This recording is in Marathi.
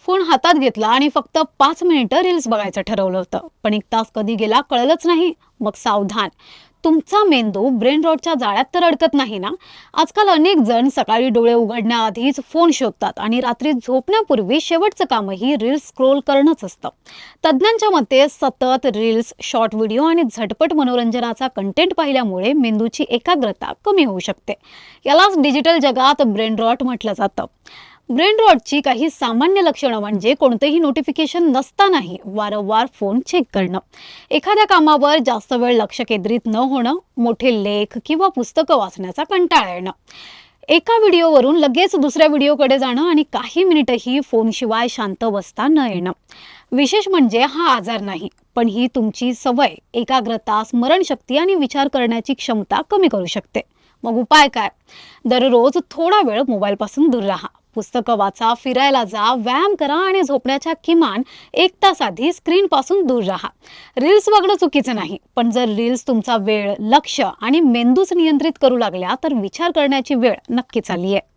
फोन हातात घेतला आणि फक्त 5 मिनिटं रील्स बघायचं ठरवलं होतं, पण 1 तास कधी गेला कळलंच नाही. मग सावधान, तुमचा मेंदू ब्रेन रॉटच्या जाळ्यात तर अडकत नाही ना. आजकाल अनेक जण सकाळी डोळे उघडण्याआधीच फोन शोधतात आणि रात्री झोपण्यापूर्वी शेवटचं कामही रील्स स्क्रोल करणंच असतं. तज्ज्ञांच्या मते सतत रील्स, शॉर्ट व्हिडिओ आणि झटपट मनोरंजनाचा कंटेंट पाहिल्यामुळे मेंदूची एकाग्रता कमी होऊ शकते. यालाच डिजिटल जगात ब्रेन रॉट म्हटलं जातं. ब्रेन रॉटची काही सामान्य लक्षणं म्हणजे कोणतेही नोटिफिकेशन नसतानाही वारंवार फोन चेक करणं, एखाद्या कामावर जास्त वेळ लक्ष केंद्रित न होणं, मोठे लेख किंवा पुस्तकं वाचण्याचा कंटाळा येणं, एका व्हिडिओवरून लगेच दुसऱ्या व्हिडिओकडे जाणं आणि काही मिनिटही फोनशिवाय शांत बसता न येणं. विशेष म्हणजे हा आजार नाही, पण ही तुमची सवय एकाग्रता, स्मरणशक्ती आणि विचार करण्याची क्षमता कमी करू शकते. मग उपाय काय? दररोज थोडा वेळ मोबाईलपासून दूर राहा. पुस्तकं वाचा, फिरायला जा, व्यायाम करा आणि झोपण्याच्या किमान 1 तास आधी स्क्रीनपासून दूर राहा. रील्स बघणं चुकीचं नाही, पण जर रील्स तुमचा वेळ, लक्ष आणि मेंदूच नियंत्रित करू लागल्या तर विचार करण्याची वेळ नक्कीच आली आहे.